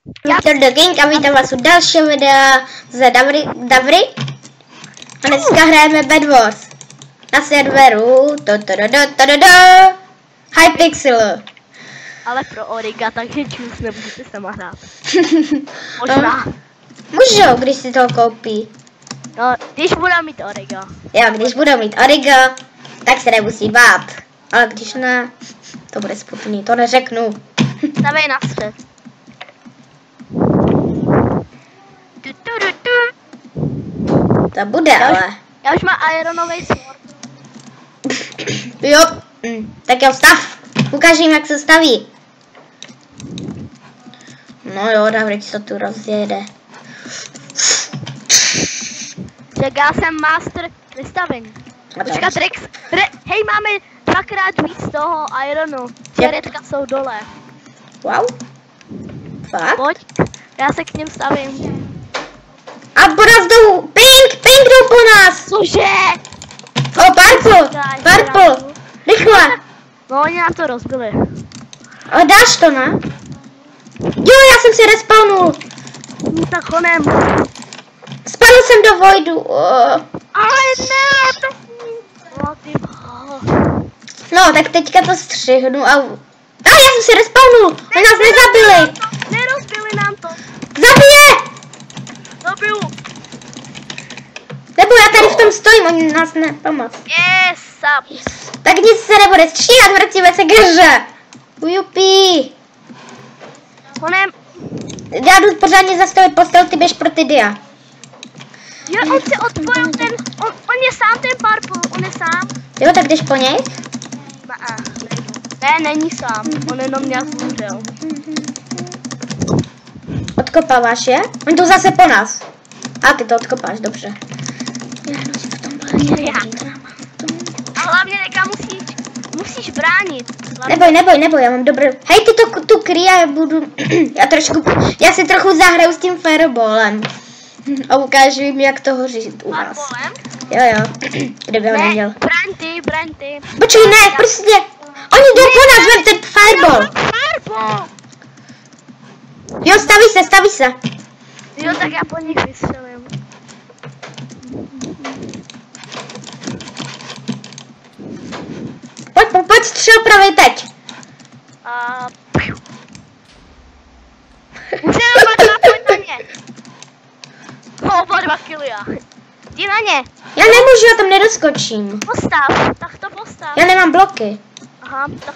Vítor the King a vítám vás u dalšího videa ze Davry. A dneska hrajeme Bed Wars na serveru Hypixel. Ale pro Origa, takže čus, nemůžete sama hrát. Možná. Můžou, když si to koupí. No, když budou mít Origa. Jo, když budou mít Origa, tak se nemusí bát. Ale když ne, to bude smutný, to neřeknu. Stavej na střed. To bude, ale. Já už mám ironový sword. Jo, tak jo, stav. Ukáž jim, jak se staví. No jo, Davry se tu rozjede. Tak já jsem master vystavení. Počkat, Rex. Hej, máme dvakrát víc toho ironu. Čeretka jsou dole. Wow. Fakt? Pojď, já se k něm stavím. A po nás jdou, pink jdou po nás. Cože? O, purple, rychle. No, oni nám to rozbili. Ale dáš to, ne? Jo, já jsem si respawnul. Tak honem. Spadl jsem do voidu. Ale ne, to... No, tak teďka to střihnu a... já jsem si respawnul, oni nás nezabili. Nerozbili nám to. Zabije! Zabiju. Nebo já tady v tom stojím, oni nás nepomoc. Yes, up. Tak nic se nebude stříhat, vracíme se ke hře. Ujupí. Honem. Já jdu pořádně zastavit postel, ty běž pro ty dia. Jo, on se odpojil ten, on je sám ten purple, on je sám. Jo, tak jdeš po něj? Ne, není sám, on jenom nějak umřel. Odkopáváš je? Oni jdou zase po nás. A ty to odkopáš, dobře. A hlavně někam musíš bránit. Neboj, já mám dobré. Hej, ty to tu kryj, já budu, já si trochu zahraju s tím fireballem. A ukážu jim, jak to hoří u nás. Jo, kdyby ho neměl. Braň ty. Počkej, ne, prostě. Oni jdou po nás, vem ten fireball. Jo, staví se. Jo, tak já po nich vystřelím. Pojď střel pravý teď. Už jenom pojď na ně. Oba 2 killy. Jdi na ně. Já nemůžu, já tam nedoskočím. Postav, tak to postav. Já nemám bloky. Aha, tak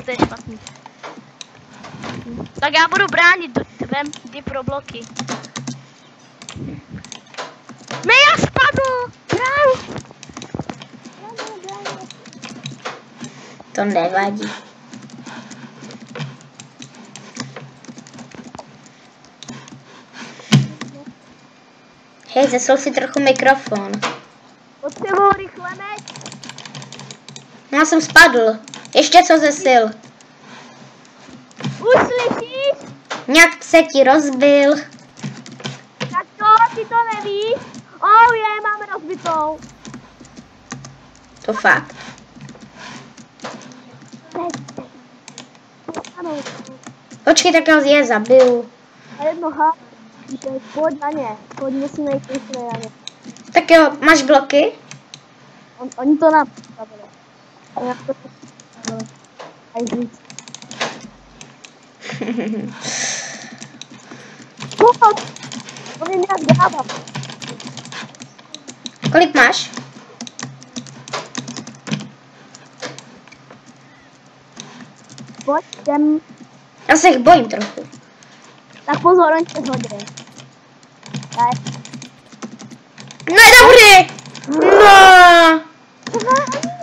to je špatný. Tak já budu bránit, vem ty pro bloky. Ne, já spadl! Brál! To nevadí. Hej, zesl si trochu mikrofon. Potřebuji rychle meč. Já jsem spadl. Ještě co zesil. Už slyšíš? Nějak se ti rozbil. Tak to, ty to nevíš? Oh je, máme rozbitou. To fakt. Počkej, tak je zabiju. A jednoha. Pojď na ně. Pojď, musíme jít rychle na ně. Tak jo, máš bloky? Oni to nám postavili. A jak to postavili? A jít víc. Pojď! On je nějak dává. Kolik máš? Pojď, jdem. Já se jich bojím trochu. Tak pozor, on tě zhodí. Ne, dobrý! No! Oni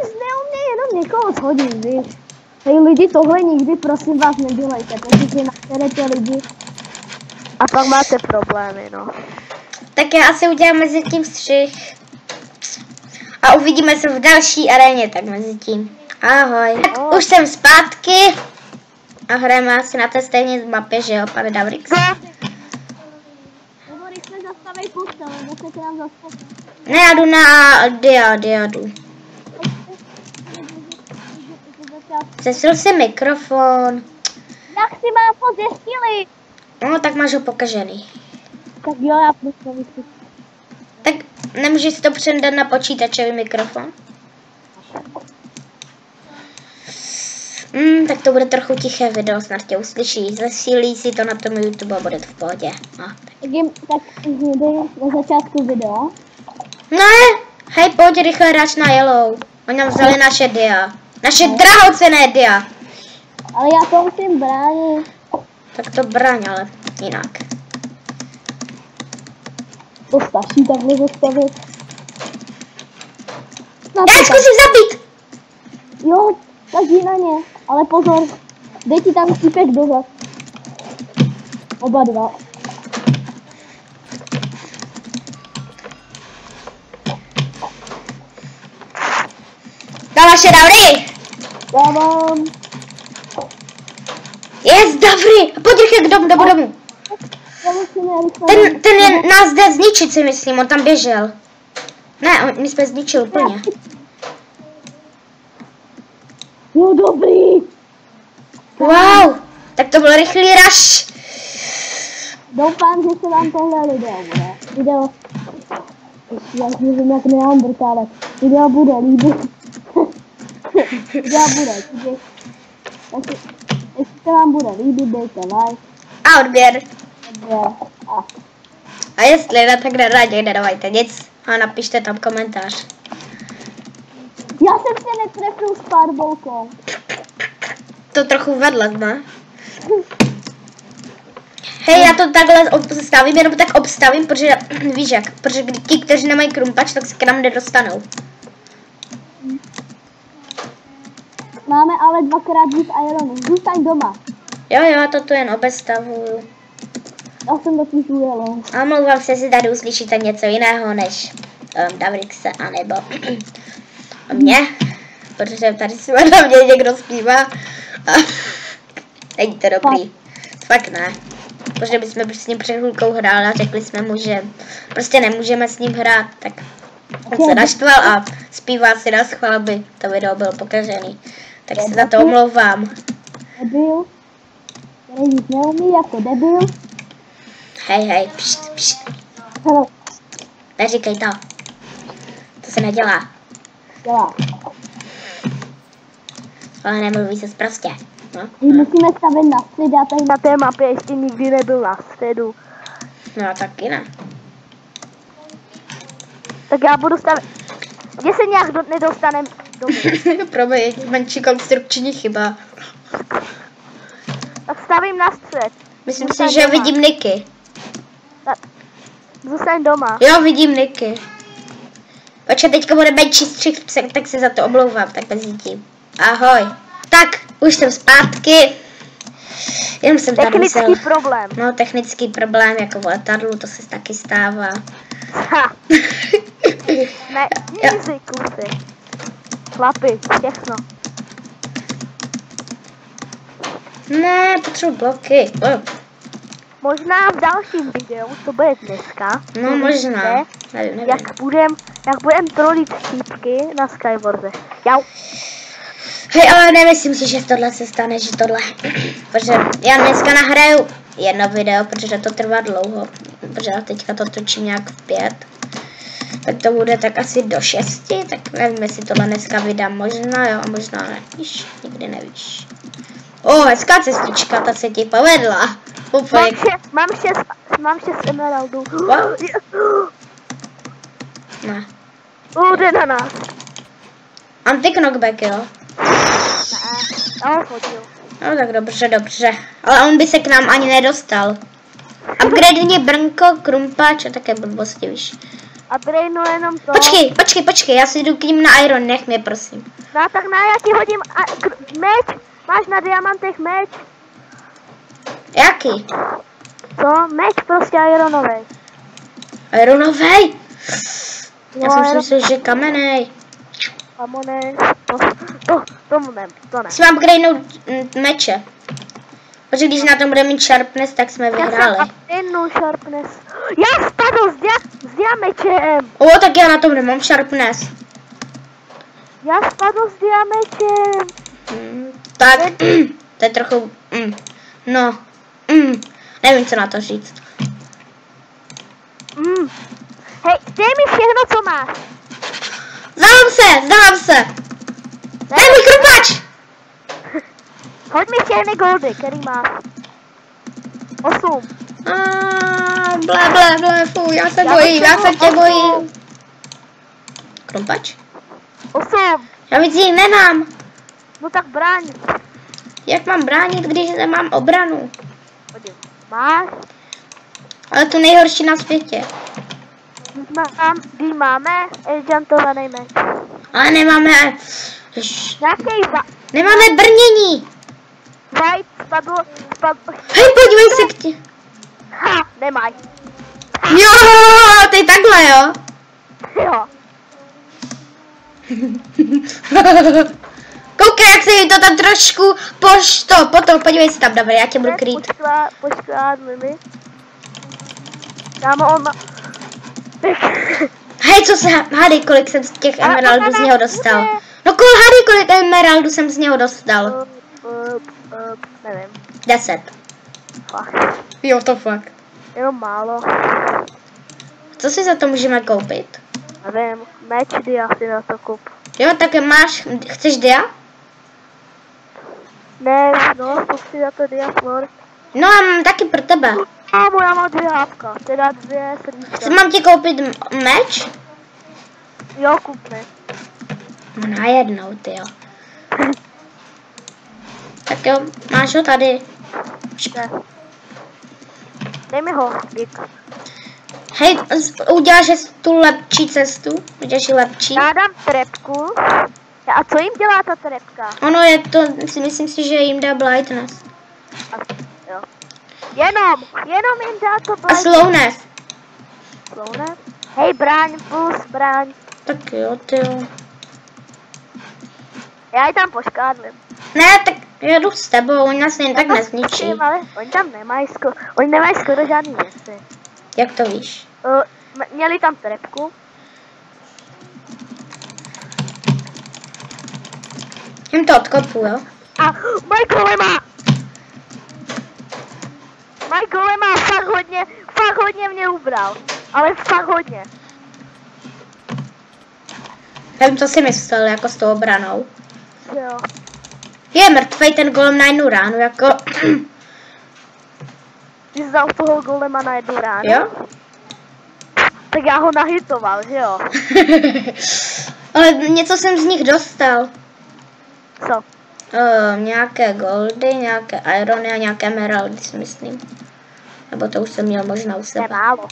nic neumějí, jenom někoho shodit, víš. Hej lidi, tohle nikdy prosím vás nedělejte, protože naserete lidi. A pak máte problémy, no. Tak já asi udělám mezi tím střih. A uvidíme se v další aréně, tak mezi tím. Ahoj. Tak už jsem zpátky. A hrajeme asi na té stejné mapě, že jo, pane Davrix? Nebo rychle zastavej postel, nebo se k nám zastavit. Ne, já jdu na diadu. Zesil si mikrofon. Jak si mám po zjistili? No, tak máš ho pokažený. Tak jo, já prostě vysvětlím. Tak nemůžeš si to předat na počítačový mikrofon? Tak to bude trochu tiché video, snad tě uslyší. Zesílí si to na tom YouTube a bude to v pohodě. No, Tak dej na začátku videa. ne, hej, pojď rychle hráč na Yellow. Oni nám vzali naše dia. Naše drahocenné dia. Ale já to musím bránit. Tak to braň, ale jinak. To stačí takhle zastavit. Já zkusím zabít! Jo, tak jdi na ně. Ale pozor, dej ti tam týpek dozad. Oba dva. Dala dávry! Já mám. Jest, dobrý! Pojď rychle k domu, do domu. Ten je, nás jde zničit, si myslím, on tam běžel. Ne, my jsme zničili úplně. Jo, dobrý. Wow, tak to byl rychlý rush. Doufám, že se vám tohle video já nevím, jak neandertálek. Video bude líbit. Video bude, takže jestli se vám bude líbit, dejte like. A odběr. A A jestli ne, tak raději nedávajte nic a napište tam komentář. já jsem se netrefil s fireballkou. To trochu vedle, ne? Hej, já to takhle obstavím, jenom tak obstavím, protože víš jak, protože ti, kteří nemají krumpač, tak se k nám nedostanou. Máme ale dvakrát víc ironů. Zůstaň doma. Jo, já to tu jen obestavuju. Já jsem totiž ujelo. A mluvám se, si tady uslyšíte něco jiného než Davrixe, anebo mě, protože tady si na mě někdo zpívá a není to dobrý. Fakt ne. Protože bychom s ním před chvilkou hráli a řekli jsme mu, že prostě nemůžeme s ním hrát, tak on se naštval a zpívá si na schvál, aby to video bylo pokažený. Tak se za to omlouvám. Debil, který nic neumí jako debil. Hej, pšt. Hele, Neříkej to. To se nedělá. dělá. Ale nemluví se prostě. No. My musíme stavit na střed, já tady na té mapě ještě nikdy nebyl na středu. No taky ne. Tak já budu stavit. Kde se nějak nedostanem domů? Promiň, menší konstrukční chyba. Tak stavím na střed. Myslím si, že vidím Niky. Zůstaň doma. Jo, vidím Niky. Počkej, teďka bude menší střih, tak se za to omlouvám, tak mezi tím. Ahoj. Tak, už jsem zpátky. Jenom jsem tady Technický problém. No, technický problém, jako v letadlu, to se taky stává. Ha. Ne, easy, kusy. Chlapi, všechno. Ne, potřebuji bloky. Možná v dalším videu, to bude dneska. No, možná. Nevím. Jak budem trolit týpky na Skywarze. Jau. Hej, ale nemyslím si, že tohle se stane, že tohle. Protože já dneska nahraju jedno video, protože to trvá dlouho. Protože já teďka to točím nějak v 5. Tak to bude tak asi do 6, tak nevím, jestli tohle dneska vydám. Možná jo, možná ne. Víš, nikdy nevíš. Hezká cestička, ta se ti povedla. Úplně. Mám 6 emeraldů. Wow. Ne. Jde na nás. Anti-knockback, jo? Ne, on chodil. No tak dobře. Ale on by se k nám ani nedostal. Upgrade brnko, krumpač a také blbosti, víš. Upgradenu jenom to. Počkej, já si jdu k ním na iron, nech mě, prosím. No tak ne, já ti hodím meč. Máš na diamantech meč. Jaký? Co? Meč prostě ironovej. Ironovej? Já jsem si myslel, že kamenej. Kamenej. To ne. Musím upgradenout meče. Protože když na tom bude mít sharpness, tak jsme vyhráli. Já jsem sharpness. Já spadl s diamečem. Tak já na tom nemám sharpness. Já spadl s diamečem. Tak, to je trochu, Nevím, co na to říct. Hej, dej mi všechno, co máš. Zdávám se. Dej mi krupač. Hoď mi všechny goldy, který máš. 8. Ble, fuj, já se tě bojím. Krumpač? 8. Já víc jich nemám. No tak bráň. Jak mám bránit, když nemám obranu? Podívej. Máš? Ale to nejhorší na světě. Když máme enchantovaný meč. Ale nemáme... Nemáme brnění. White spadl. Hej, podívej se k tě. Ha, nemaj. Jo, ty takhle, jo? Jo. Koukej, jak si to tam trošku potom, podívej se tam, dobré, já tě budu krýt. Poškládli mi. Dámo, on má... Hej, co se, hádej, kolik jsem z těch emeraldů z něho dostal. No hádej, kolik emeraldů jsem z něho dostal. Nevím. 10. Fakt. Jo, to fakt. Jenom málo. Co si za to můžeme koupit? Nevím, meč dia si na to kup. Jo, tak chceš dia? Ne, no, kup si za to dia flor. No a mám taky pro tebe. Ámo, já mám 2 hápka, teda 2 srdíčka. Mám ti koupit meč? Jo, kup mi. No najednou, ty jo. Tak jo, máš ho tady. Ne. Dej mi ho, dík. Hej, uděláš tu lepší cestu? Uděláš ji lepší? Já dám trepku. A co jim dělá ta trepka? Ono je to, myslím si, že jim dá blindness. Jo. Jenom jim dá to A slowness. Slowness? Hej, bráň, plus bráň. Tak jo, ty jo. Já ji tam poškádlím. Ne, tak já jdu s tebou, oni nás jen tak nezničí. Ale oni tam nemají skoro žádný věci. Jak to víš? Měli tam trepku. Jim to odkopu, jo? A Michael má fakt hodně mě ubral. Ale fakt hodně. Nevím, co si myslel, jako s tou obranou. Jo. Je mrtvej ten golem na 1 ránu, jako... Ty jsi dal toho golema na 1 ránu? Jo? Tak já ho nahitoval, že jo? Ale něco jsem z nich dostal. Co? Nějaké goldy, nějaké irony a nějaké emeraldy, si myslím. Nebo to už jsem měl možná u sebe. Nemálo.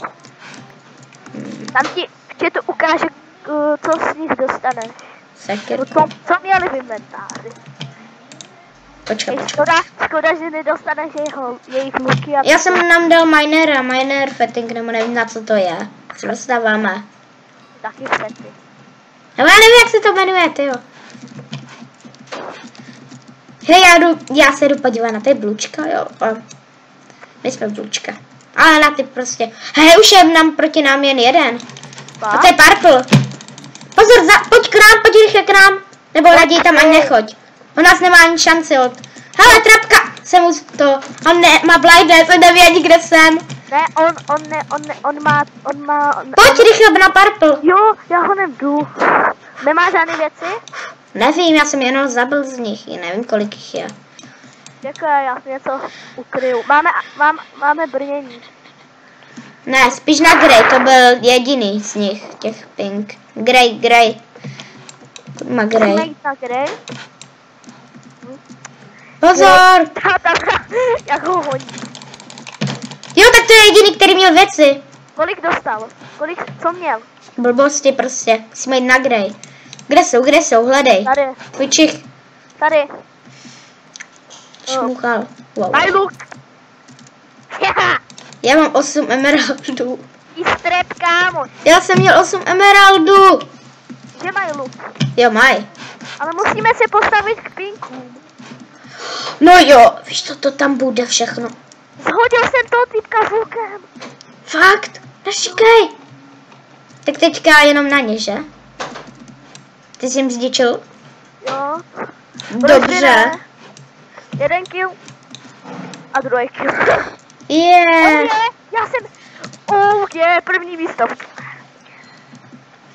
Tam ti to ukáže, co z nich dostaneš. Sekiru. Co měli v inventáři? Počkej. Škoda, že nedostaneš jejich luky. Já jsem nám dal miner fetting, nebo nevím, na co to je. Co dostáváme? Taky fetting. Nebo já nevím, jak se to jmenuje, tyjo. Hej, já se jdu podívat na ty blůčka, jo. My jsme blůčka. Ale na ty prostě. Hej, už je proti nám jen jeden. A to je purple. Pozor, pojď rychle k nám. Nebo raději tam ani nechoď. On nás nemá ani šanci od... Hele, trapka! Jsem už to... On má blindness, on neví ani, kde jsem. Ne, on má... Pojď rychle na purple. Jo, já ho nevdu. Nemá žádné věci? Nevím, já jsem jenom zabil z nich. Nevím, kolik jich je. Děkuji, já si něco ukryju. Máme brnění. Ne, spíš na Grey, to byl jediný z nich, těch pink. Grey. Má Grey. Můžeme jít na Grey? Pozor! Jak ho hodí. Jo, tak to je jediný, který měl věci. Kolik dostal? Co měl? Blbosti prostě, musíme jít na Grey. Kde jsou, hledej. Tady. Tvůj čich. Tady. Šmuchal. Wow. Daj luk. Já mám 8 emeraldů. Jí strep, kámo. Já jsem měl 8 emeraldů. Že mají luk? Jo, maj. Ale musíme se postavit k pinkům. No jo, víš co, to tam bude všechno. Zhodil jsem toho týpka s lukem. Fakt? Neříkej. Tak teďka jenom na ně, že? Ty jsi jim zničil? Jo. Dobře. 1 kill. A 2 kill. Yeah. Já jsem... první místo.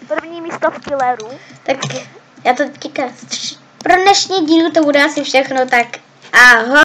První místo v killeru. Tak já to teďka... Pro dnešní díl to bude asi všechno, tak ahoj.